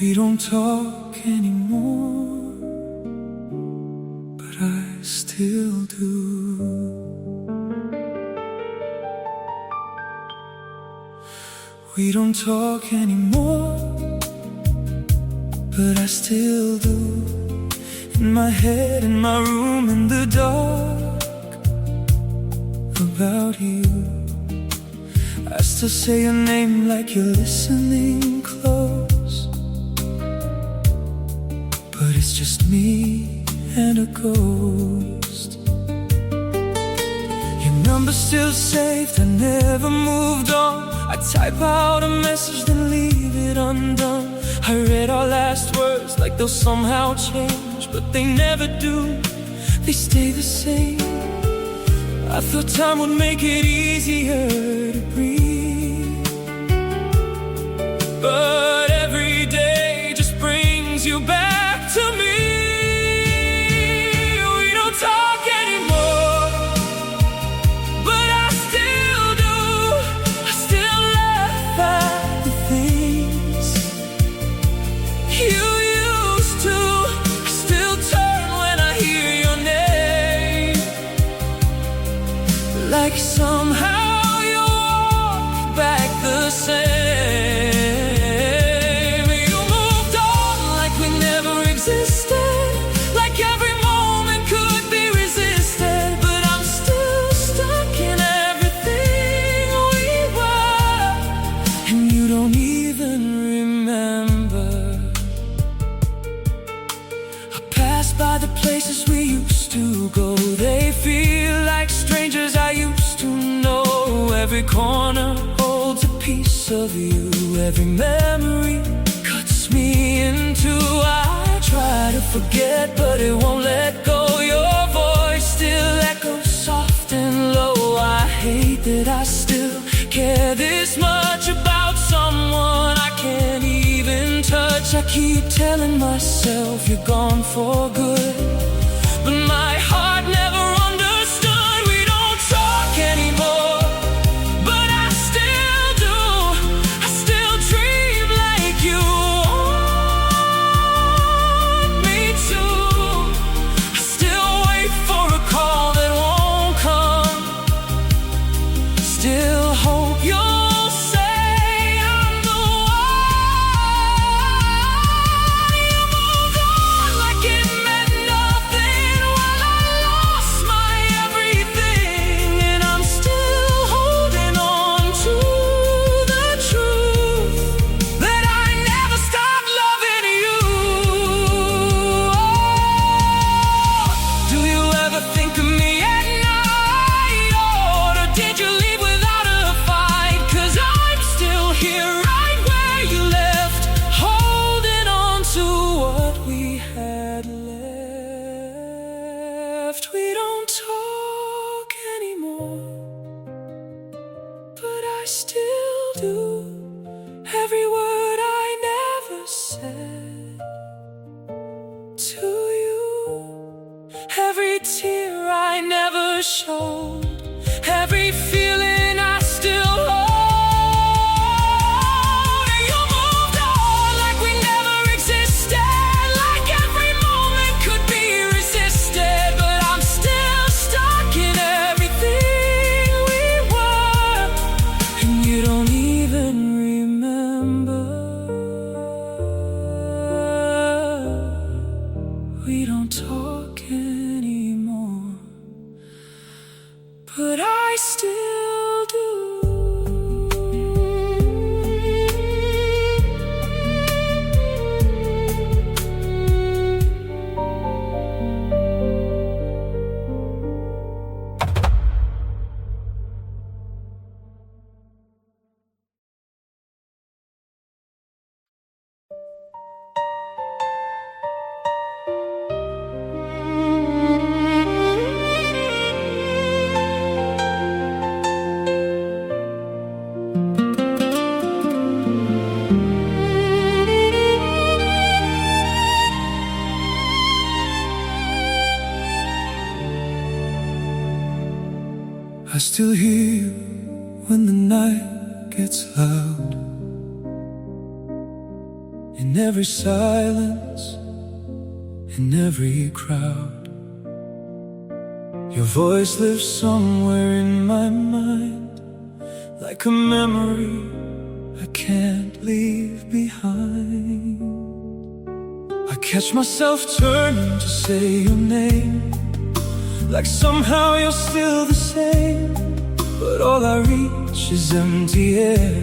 We don't talk anymore, but I still do. We don't talk anymore, but I still do. In my head, in my room, in the dark, about you. I still say your name like you're listening close, but it's just me and a ghost. Your number's still saved, I never moved on. I type out a message then leave it undone. I read our last words like they'll somehow change, but they never do, they stay the same. I thought time would make it easier to breathe, but every day just brings you back to me. We don't talk anymore, but I still do. I still laugh at the things you used to. I still turn when I hear your name, like somehow you walk back the same. You moved on like we never existed, like every moment could be resisted. But I'm still stuck in everything we were, and you don't even remember. I pass by the places we used to go, they feel like strangers I used to know. Every corner holds a piece of you, every memory cuts me in two. I try to forget, but it won't let go. Your voice still echoes soft and low. I hate that I still care this much about someone I can't even touch. I keep telling myself you're gone for good, but my heart never understood. We don't talk anymore, but I still do. I still dream like you want me to. I still wait for a call that won't come. Still hope you'll say I'm the one. You moved on like it meant nothing, while I lost my everything. And I'm still holding on to the truth that I never stopped loving you. Do you ever think of me at night, or did you leave without a fight? 'Cause I'm still here right where you left, holding on to what we had left. We don't talk anymore, but I still do. Every word I never said to you, every tear I never showed, every feeling I still hold. You moved on like we never existed, like every moment could be resisted. But I'm still stuck in everything we were, and you don't even remember. We don't talk anymore, but I still do. I still hear you when the night gets loud. in every silence, in every crowd. Your voice lives somewhere in my mind, like a memory I can't leave behind. I catch myself turning to say your name, like somehow you're still the same. But all I reach is empty air,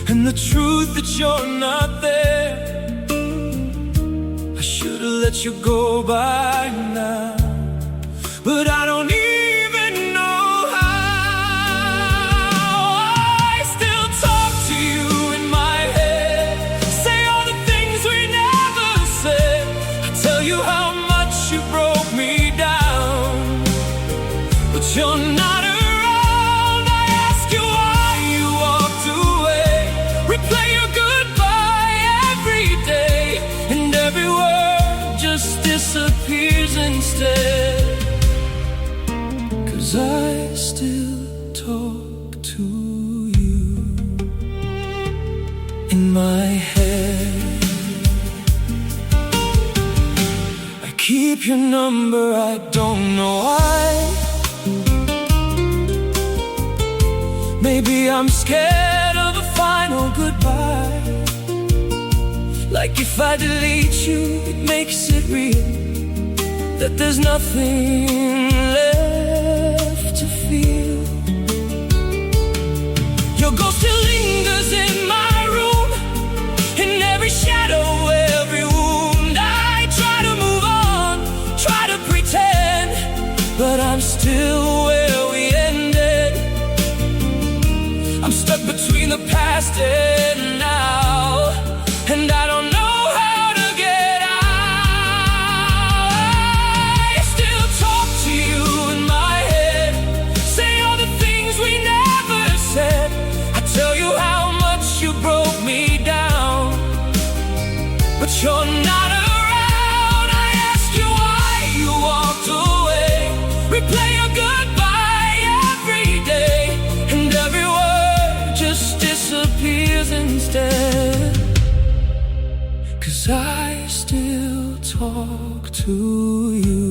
and the truth that you're not there. I should've let you go by now, but I don't even know how. I still talk to you in my head, say all the things we never said. I tell you how much you broke me down, but you're not around. I ask you why you walked away, replay your goodbye every day, and every word just disappears instead. 'Cause I still talk to you in my head. I keep your number, I don't know why. Maybe I'm scared of a final goodbye. Like if I delete you, it makes it real, that there's nothing left to feel. Your ghost still lingers in my room, in every shadow, every wound. I try to move on, try to pretend, but I'm still where we ended. I'm stuck between the past and now, and I don't know how to get out. I still talk to you in my head, say all the things we never said. I tell you how much you broke me down, but you're not around. I ask you why you walked away, replay your goodbye every day, and every word just disappears instead. 'Cause I still talk to you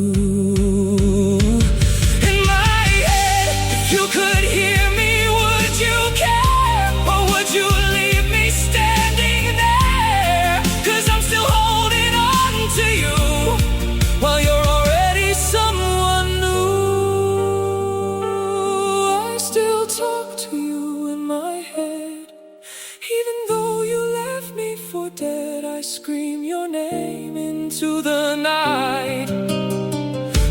in my head. If you could hear me, would you care? Or would you leave me standing there? 'Cause I'm still holding on to you, while you're already someone new. I still talk to you in my head, even though you left me for dead. I scream your name into the night,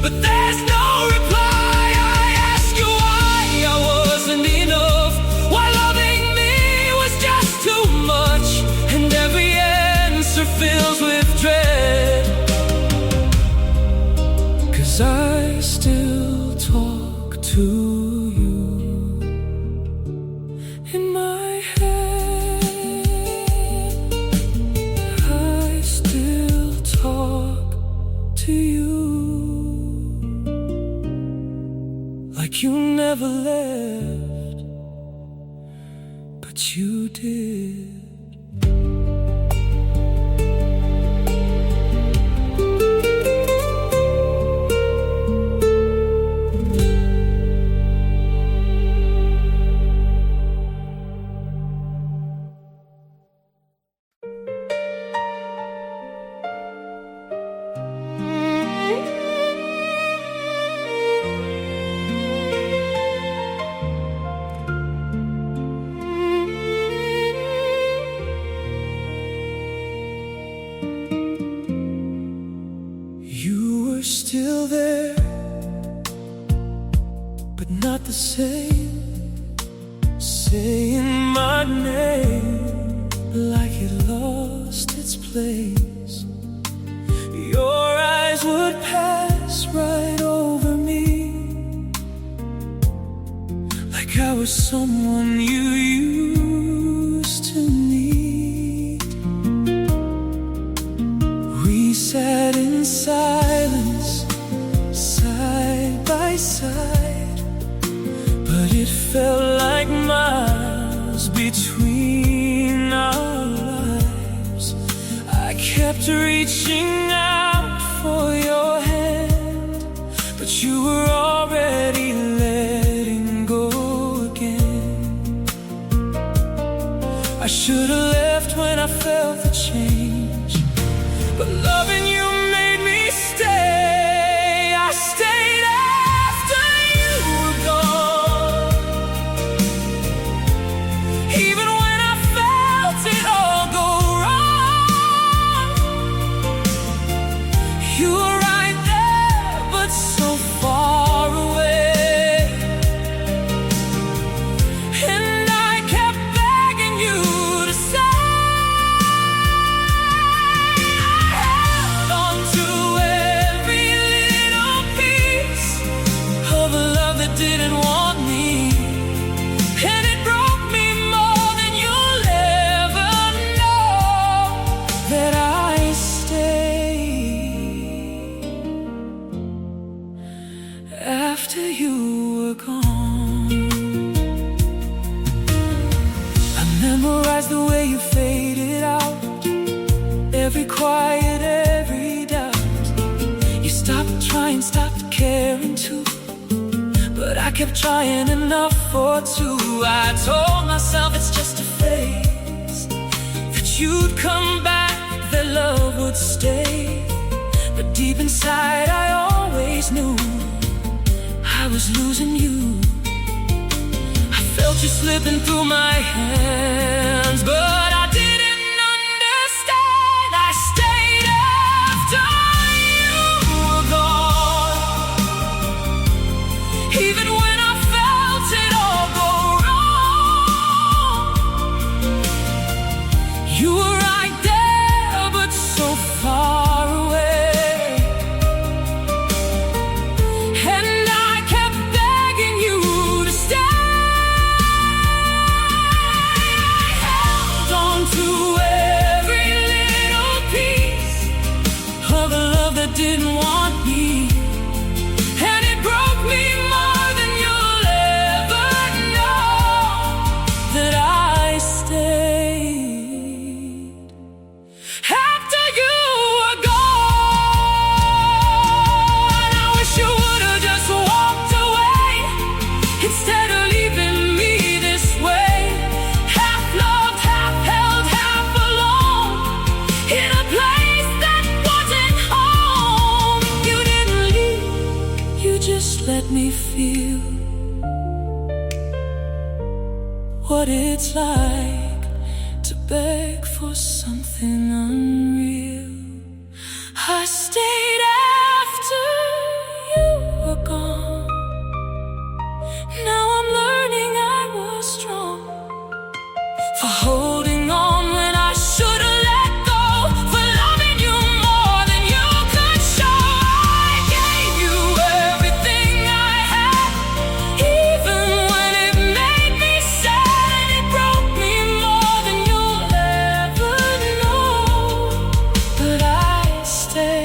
but there's no reply. I ask you why I wasn't enough, why loving me was just too much, and every answer fills with dread. 'Cause I still talk to you in my head. I still talk to you like you never left, but you did. Still there, but not the same. Saying my name like it lost its place. Your eyes would pass right over me, like I was someone you used to need. We sat in silence, side by side, but it felt like miles between our lives. kept reaching out for your hand, but you were already letting go again. I should have left when I felt the change, but loving you made me stay. I stayed after you were gone, even when I felt it all go wrong. You were right there, but so far away, and I kept begging you to stay. Didn't want me, and it broke me more than you'll ever know, that I stayed after you were gone. I memorized the way you faded out, every quiet, every doubt. You stopped trying, stopped caring too, but I kept trying enough for two. I told myself it's just a phase, that you'd come back, that love would stay. But deep inside I always knew I was losing you. I felt you slipping through my hands, but I didn't understand. I stayed after you were gone, even when I felt it all go wrong. You were right there, but so far away, and I kept begging you to stay. I held on to every little piece of a love that didn't want me, and it broke me more than you'll ever know, that I stayed after you were gone. I wish you would have just walked away, instead of leaving me this way, half loved, half held, half alone, in a place that wasn't home. You didn't leave, you just let me feel what it's like to beg for something unreal. I stayed after you were gone. Now I'm learning I was strong, for holding on when I should have let go, for loving you more than you could show. I gave you everything I had, even when it made me sad, and it broke me more than you'll ever know, but I stayed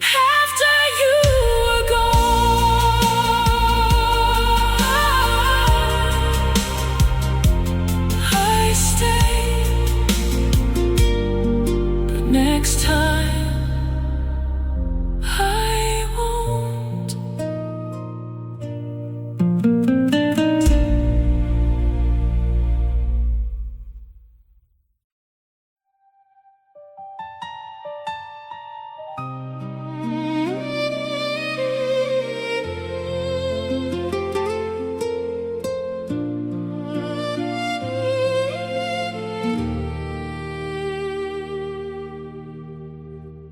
after you were gone. I stayed, but next time I won't.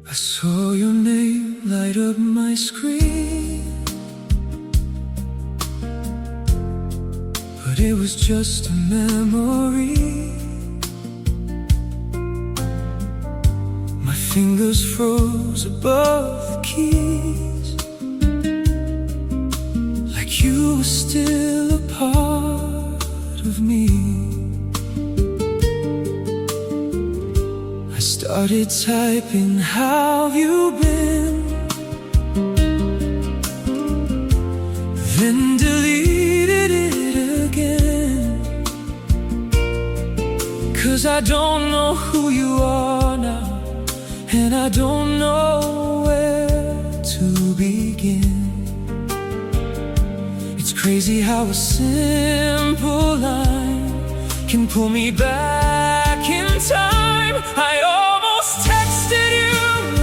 I saw your name light up my screen, but it was just a memory. My fingers froze above the keys, like you were still a part of me. I started typing, how have you been? Then deleted it again, 'Cause I don't know who you are now, and I don't know where to begin. It's crazy how a simple line can pull me back in time. I almost texted you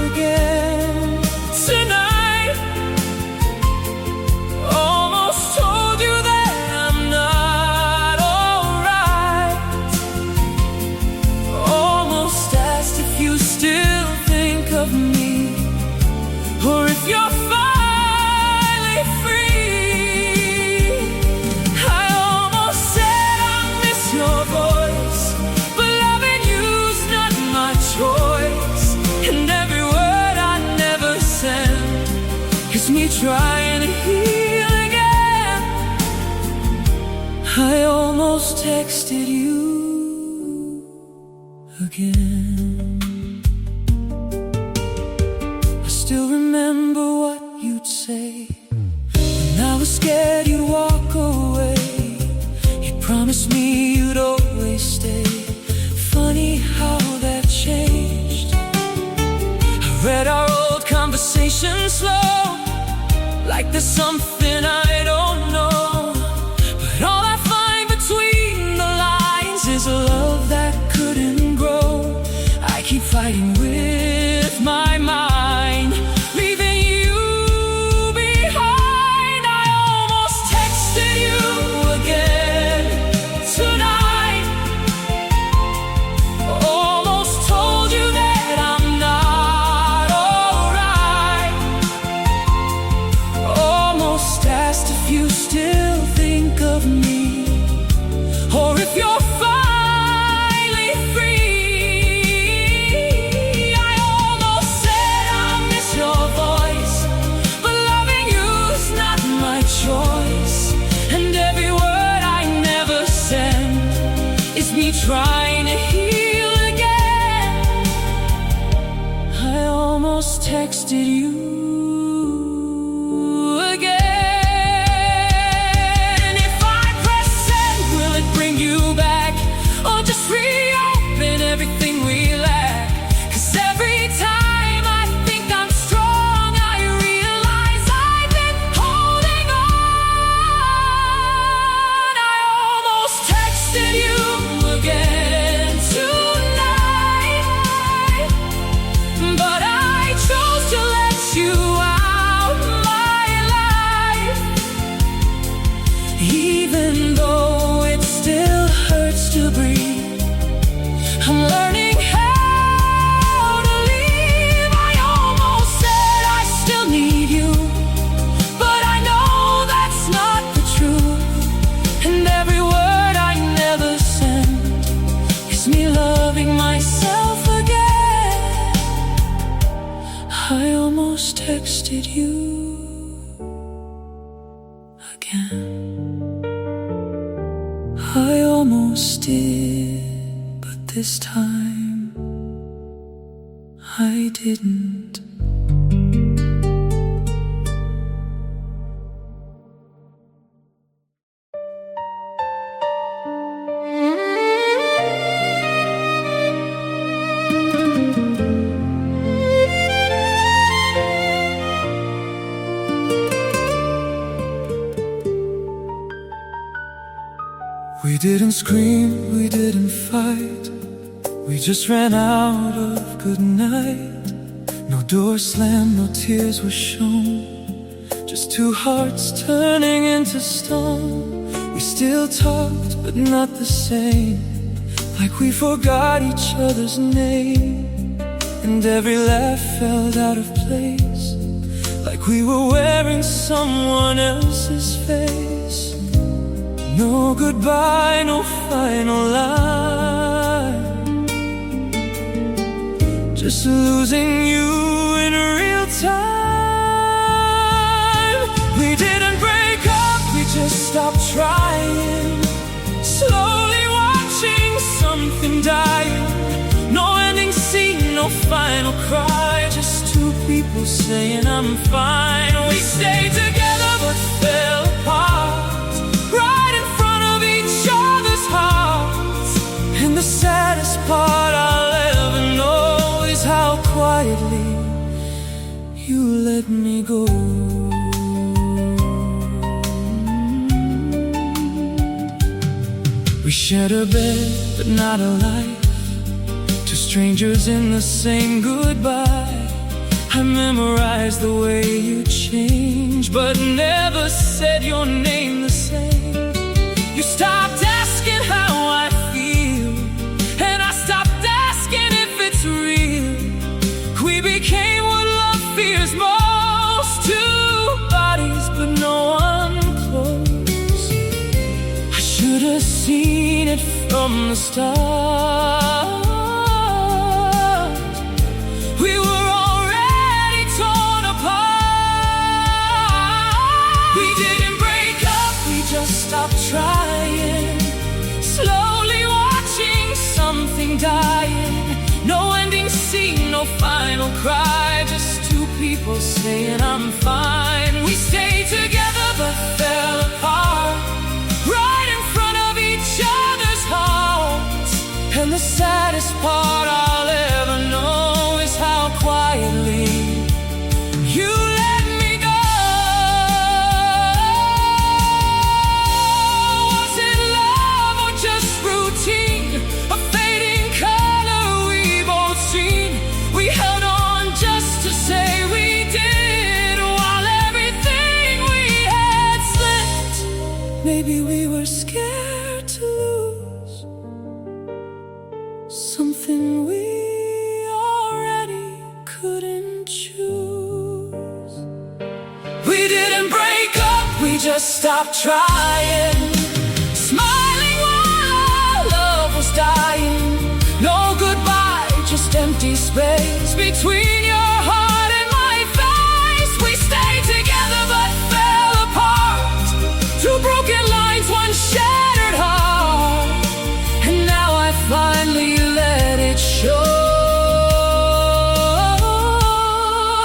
again tonight, almost told you that I'm not alright, almost asked if you still think of me, or if you're finally free. I almost said I miss your voice, but loving you's not my choice. And every word I never send is me trying to heal again. I almost texted you again. I still remember what you'd say when I was scared you'd walk away. You promised me you'd always stay. Funny how that changed. I read our old conversations slow, like there's something I don't know. But all I find between the lines is a love that couldn't grow. I keep fighting with my mind, leaving you behind. I almost texted you again tonight, almost told you that I'm not alright, almost asked if you still think of me, or if you're finally free. I almost said I miss your voice, but loving you's not my choice. And every word I never send is me trying to heal again. I almost texted you again. If I press send, will it bring you back, or just reopen everything we lack? 'Cause every time I think I'm strong, I realize I've been holding on. I almost texted you again tonight, but I chose to let you out my life, even though it still hurts to breathe. I'm learning how to leave. I almost said I still need you, but I know that's not the truth. And every word I never send is me loving myself again. I almost texted you again. I almost did, but this time I didn't. We didn't scream, we didn't fight, we just ran out of good night. No door slammed, no tears were shown, just two hearts turning into stone. We still talked, but not the same, like we forgot each other's name. And every laugh felt out of place, like we were wearing someone else's face. No goodbye, no final line, just losing you in real time. We didn't break up, we just stopped trying, slowly watching something dying. No ending scene, no final cry, just two people saying I'm fine. We stayed together but fell apart, right in front of each other's hearts. And the saddest let me go. We shared a bed, but not a life. Two strangers in the same goodbye. I memorized the way you changed, but never said your name the same. You stopped asking how I feel, and I stopped asking if it's real. We became what love fears most, two bodies but no one close. I should have seen it from the start. We were already torn apart. We didn't break up, we just stopped trying. Slowly watching something dying. No ending scene, no final cry. Just two people saying I'm fine. We stayed together but fell apart, right in front of each other's hearts. And the saddest part I'll ever know is how quietly you let me go. Was it love or just routine? A fading color we both seen. We held on just to say we did, while everything we had slipped. Maybe we were scared to lose something we already couldn't choose. We didn't break up, we just stopped trying. Smiling while our love was dying. No goodbye, just empty space between your heart and my face. We stayed together but fell apart. Two broken lines, one shattered heart. And now I finally let it show.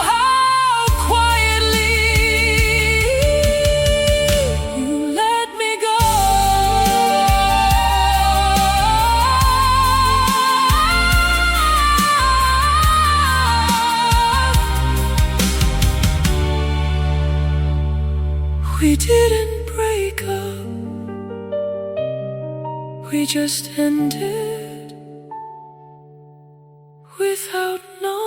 How quietly you let me go. We didn't break up, we just ended without knowing.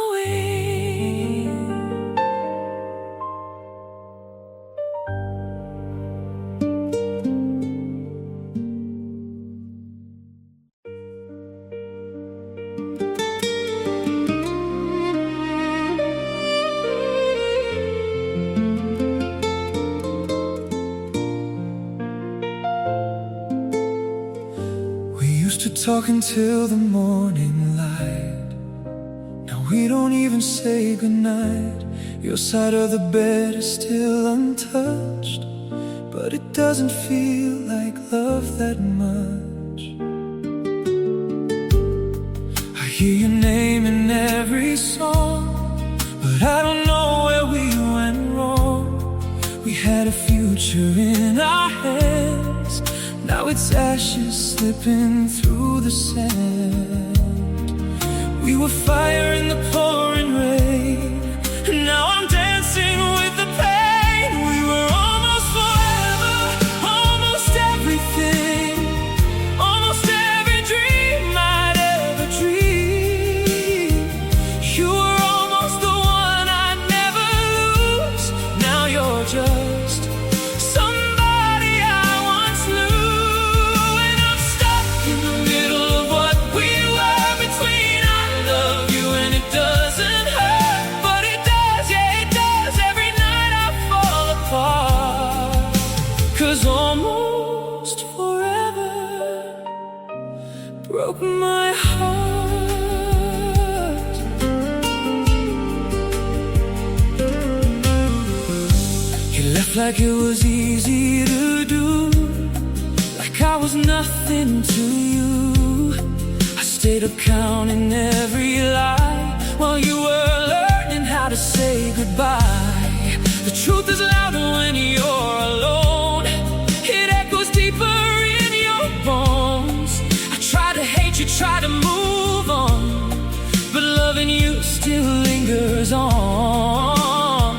Used to talk until the morning light. Now we don't even say goodnight. Your side of the bed is still untouched, but it doesn't feel like love that much. I hear your name in every song, but I don't know where we went wrong. We had a future in our hands. Now it's ashes slipping through the sand. We were fire in the pouring rain, and now I'm dancing with the pain. We were almost forever, almost everything, almost every dream I'd ever dream. You were almost the one I'd never lose. Now you're just somebody I once knew. And I'm stuck in the middle of what we were between. I love you and it doesn't hurt, but it does, yeah it does. Every night I fall apart, 'cause almost forever broke my heart. You left like it was easy to do, like I was nothing to you. I stayed up counting every lie while you were learning how to say goodbye. The truth is louder when you're alone. It echoes deeper in your bones. I try to hate you, try to move on, but loving you still lingers on.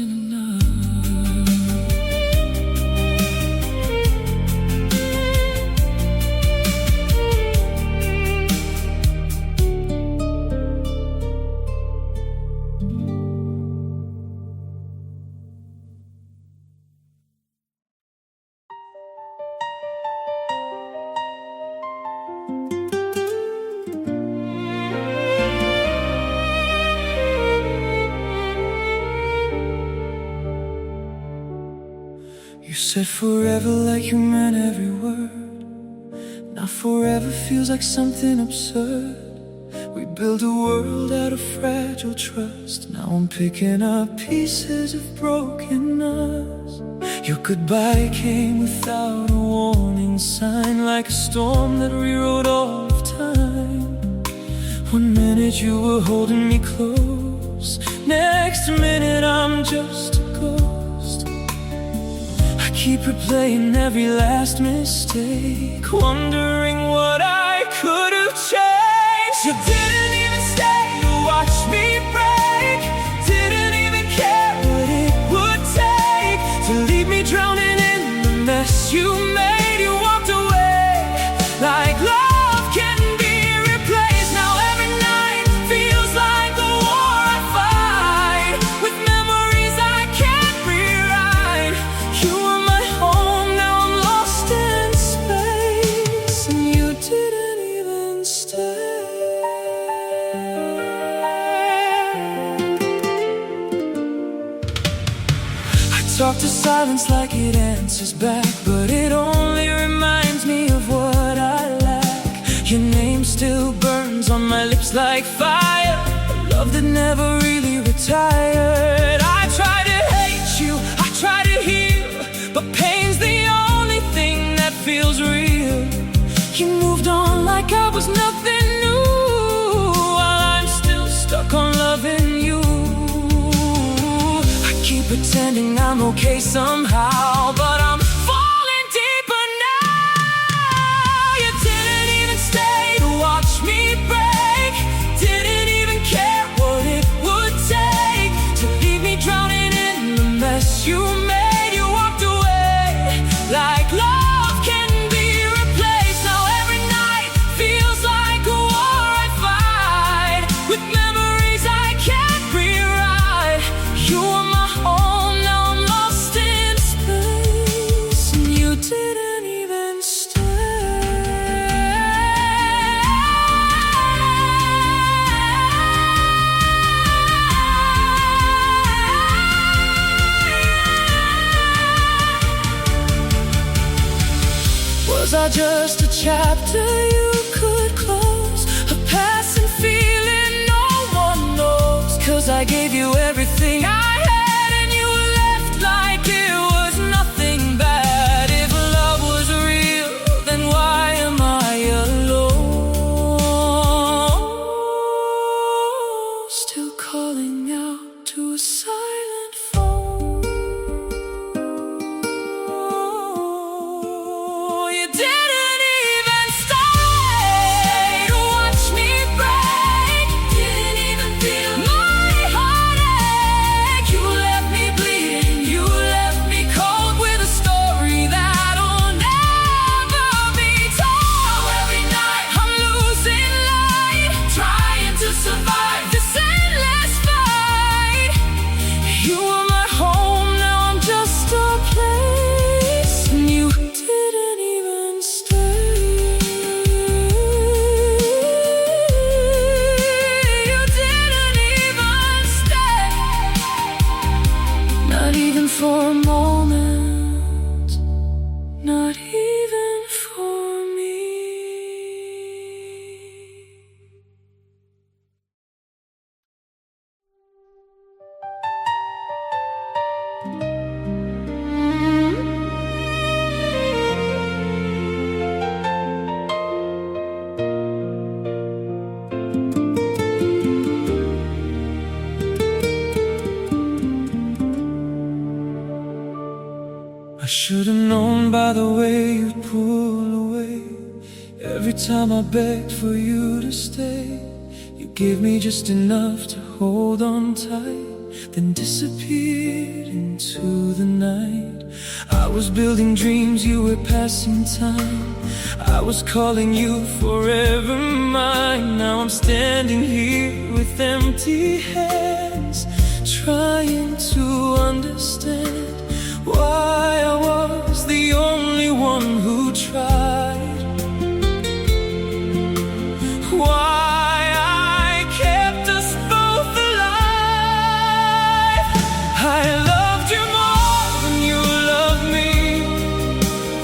enough. You said forever like you meant every word. Now forever feels like something absurd. We built a world out of fragile trust. Now I'm picking up pieces of brokenness. Your goodbye came without a warning sign, like a storm that rewrote all of time. One minute you were holding me close, next minute I'm just a ghost. I keep replaying every last mistake, wondering what I could have changed. You didn't even stay to watch me break, didn't even care what it would take to leave me drowning in the mess you made. You walked away like love can be replaced. Now every night feels like the war I fight, with memories I can't rewrite. You were my home, now I'm lost in space, and you didn't even stay. I talk to silence like it answers back, but it only reminds me of what I lack. Your name still burns on my lips like fire, a love that never really retired. I try to hate you, I try to heal, but pain's the only thing that feels real. You moved on like I was nothing new, while I'm still stuck on loving you. I keep pretending I'm okay somehow, but I'm falling deeper now. You didn't even stay to watch me break, didn't even care what it would take to leave me drowning in the mess you made. You walked away like love can be replaced. Now every night feels like a war I fight, with memories I can't rewrite. You were my home, now I'm lost in space, and you didn't even Was I just a chapter you could close, a passing feeling no one knows? 'Cause I gave you everything I had, and you were left like it was nothing bad. If love was real, then why am I alone? Still calling out to a silent phone. You didn't even stay to watch me break, didn't even feel my heartache. You left me bleeding, you left me cold, with a story that'll never be told. Every night I'm losing light, trying to survive this endless fight. You were my home, now I'm just a place, and you didn't even stay. You didn't even stay, not even for a moment, not even for me. I should have known by the way you pulled away. Every time I begged for you to stay, you gave me just enough to hold on tight. then disappeared into the night. I was building dreams, you were passing time. I was calling you forever mine. Now I'm standing here with empty hands, trying to understand why I was the only one who tried. Why I kept us both alive. I loved you more than you loved me.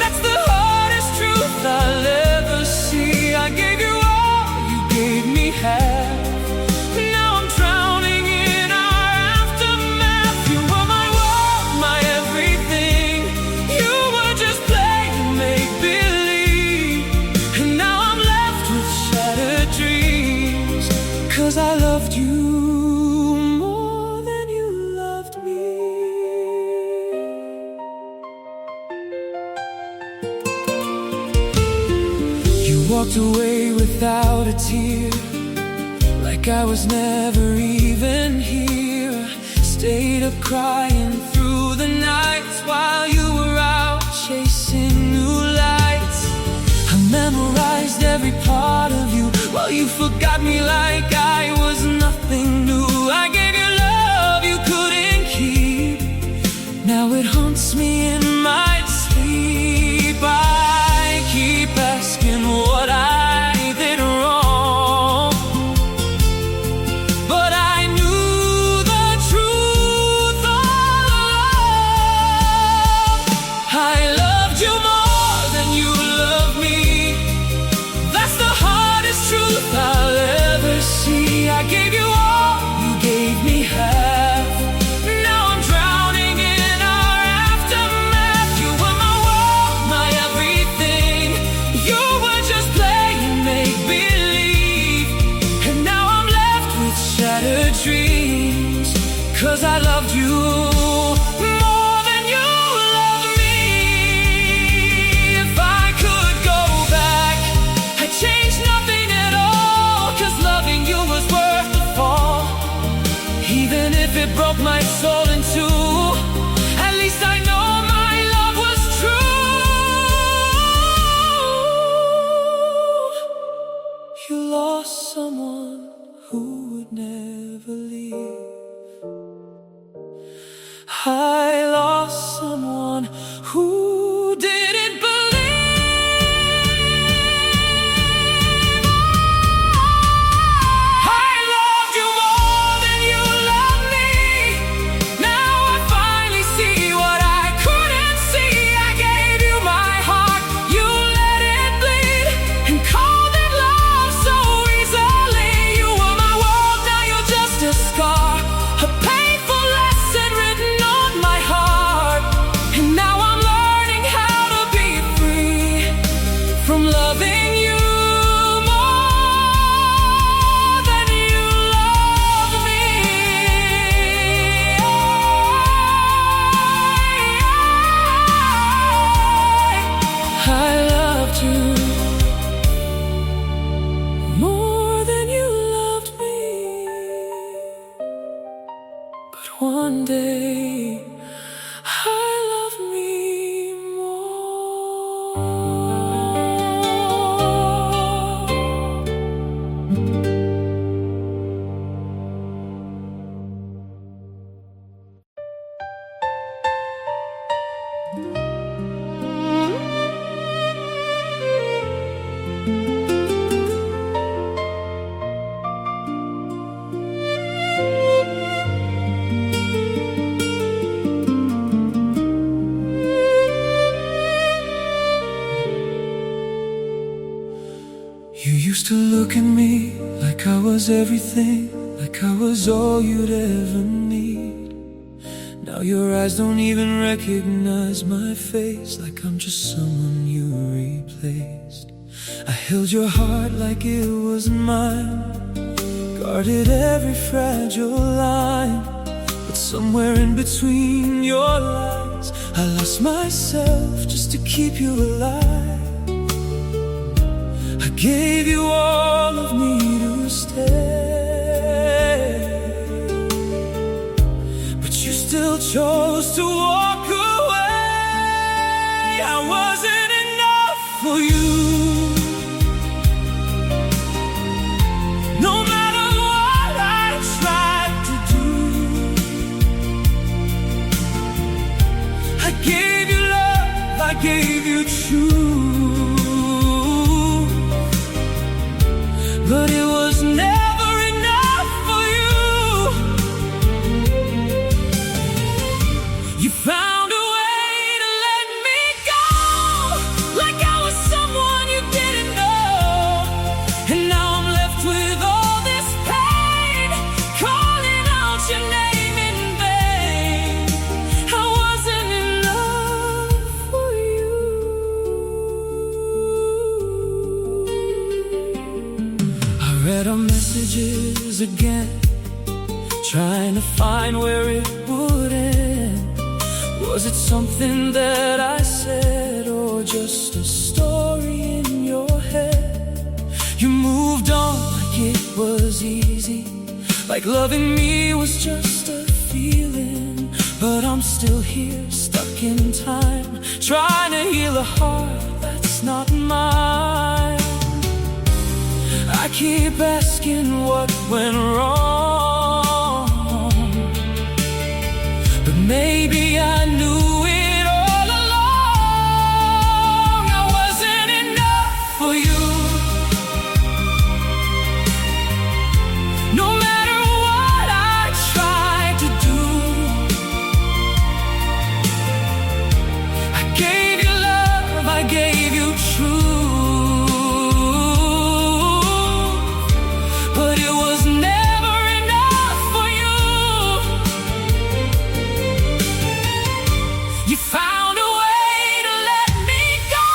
That's the hardest truth I'll ever see. I gave you all, you gave me half. Now I'm drowning in our aftermath. You were my world, my everything. You were just playing make-believe. And now I'm left with shattered dreams, 'cause I loved you more than you loved me. You walked away without a tear, like I was never even here. Stayed up crying through the nights while you were out chasing new lights. I memorized every part of you while you forgot me like I was nothing new. I gave you love you couldn't keep. Now it haunts me in my sleep. I keep asking what I did wrong, but I knew the truth all along. I loved you more than you loved me. That's the hardest truth I'll ever see. I gave you all, you gave me half. Now I'm drowning in our aftermath. You were my world, my everything. You were just playing make-believe. And now I'm left with shattered dreams, 'cause I loved you more than you loved me. If I could go back, I'd change nothing at all, 'cause loving you was worth the fall. Even if it broke my soul in two, at least I know my love was true. You lost someone who would never leave. I lost someone who didn't believe. I loved you more than you loved me. Now I finally see what I couldn't see. I gave you my heart, you let it bleed, and called it love so easily. You were my world, now you're just a scar, a painful lesson written on my heart. And now I'm learning how to be free from loving you more than you love me. I loved you more than you loved me. But one day I love me more. You used to look at me like I was everything, like I was all you'd ever need. Now your eyes don't even recognize my face, like I'm just someone you replaced. I held your heart like it was mine, guarded every fragile line. But somewhere in between your lines, I lost myself just to keep you alive. I gave you all of me to stay, chose to walk away. I wasn't enough for you. No matter what I tried to do, I gave you love, I gave you truth, but it was never enough for you. You found a way to let me go, like I was someone you didn't know. And now I'm left with all this pain, calling out your name in vain. I wasn't enough for you. I read our messages again, trying to find where it would end. Was it something that I said, or just a story in your head? You moved on like it was easy, like loving me was just a feeling. But I'm still here, stuck in time, trying to heal a heart that's not mine. I keep asking what went wrong, but maybe I knew it all along. I wasn't enough for you. No matter what I tried to do, I gave you love, I gave you truth, but it was never enough for you. You found a way to let me go,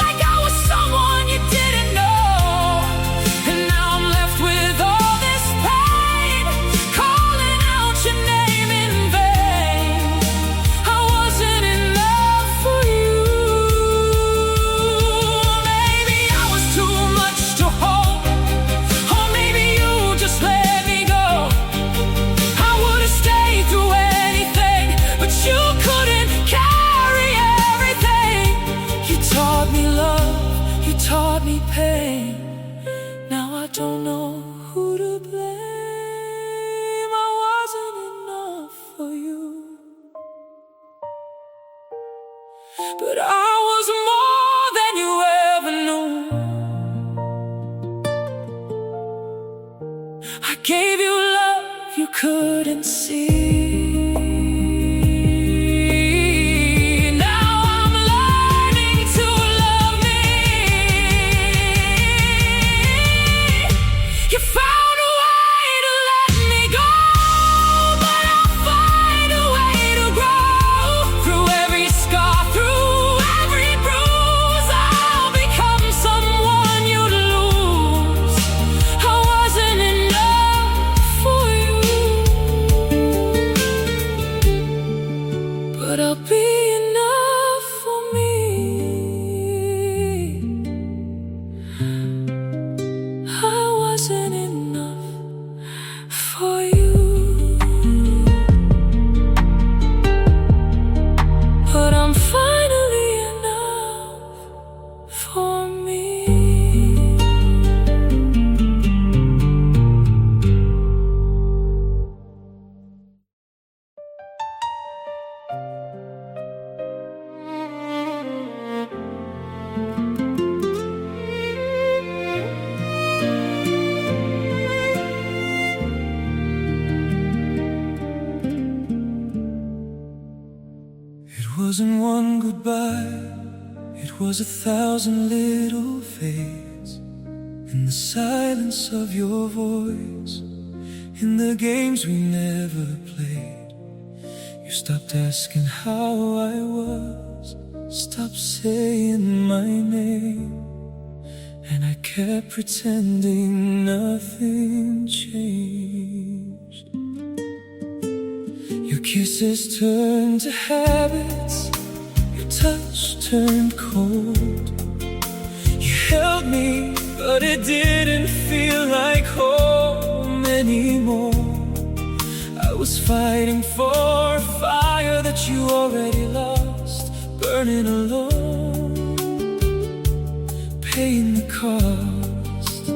like I was someone you didn't know. And now I'm left with all this pain, calling out your name in vain. I wasn't enough for you. Maybe I was too much to hold, or maybe you just let me go. I would have stayed through anything, but you couldn't carry everything. You taught me love, you taught me pain. Now I don't know who to blame. I wasn't enough for you, but I was more than you ever knew. I gave you love you couldn't see. Now I'm learning to love me. You found a way to let me go, but I'll find a way to grow. Through every scar, through every bruise, I'll become someone you'd lose. I wasn't enough for you, but I'll be enough for me. I wasn't enough for you, but I'm finally enough for me. It wasn't one goodbye, it was 1,000 little fades. In the silence of your voice, in the games we never played. You stopped asking how I was, stopped saying my name, and I kept pretending nothing changed. Your kisses turned to habits, your touch turned cold. You held me, but it didn't feel like home anymore. I was else fighting for a fire that you already lost, burning alone, paying the cost.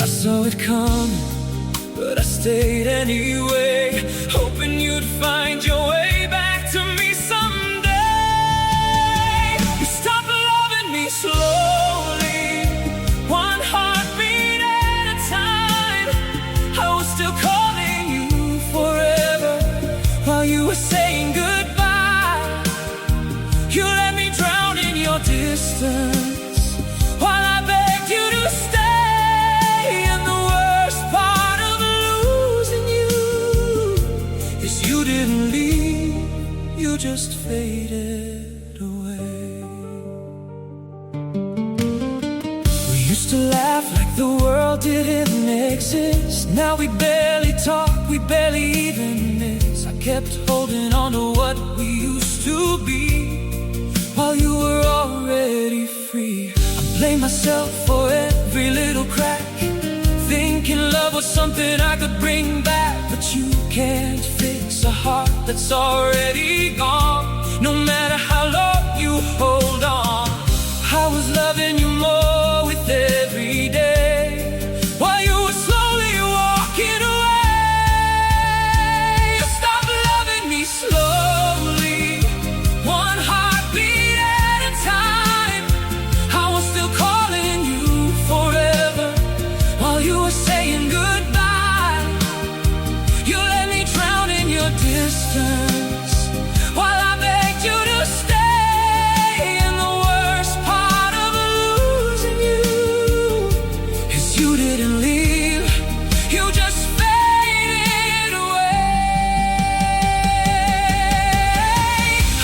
I saw it coming, but I stayed anyway, hoping you'd find your way back to me someday. You stopped loving me slowly, one heartbeat at a time. I was still calling you forever while you were saying goodbye. You let me drown in your distance while I begged you to stay. And the worst part of losing you is you didn't leave, you just faded away. We used to laugh like the world didn't exist. Now we barely talk, we barely even miss. I kept holding on to what we used to be while you were already free. I blame myself for every little crack, thinking love was something I could bring back. But you can't fix a heart that's already gone, no matter how long you hold on. I was loving you more with every day while you were slowly walking away. You stopped loving me slowly, one heartbeat at a time. I was still calling you forever while you were saying goodbye. You let me drown in your distance while I begged you to stay. And the worst part of losing you is you didn't leave, you just faded away.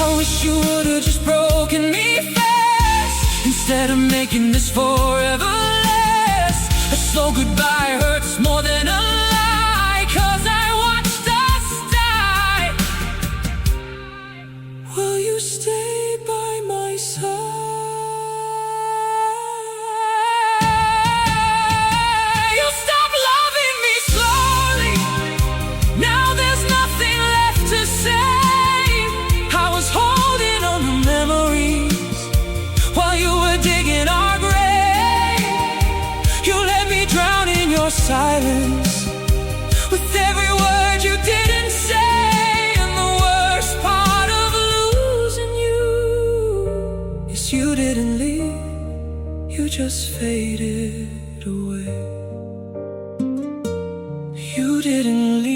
I wish you would've just broken me fast instead of making this forever last. A slow goodbye hurts more than a lie, 'cause I watched us die. Will you stay by my side? You stopped loving me slowly, now there's nothing left to say. I was holding on to memories while you were digging our grave. You let me drown in your silence with every word you didn't say. And the worst part of losing you is you didn't leave, you just faded away. You didn't leave.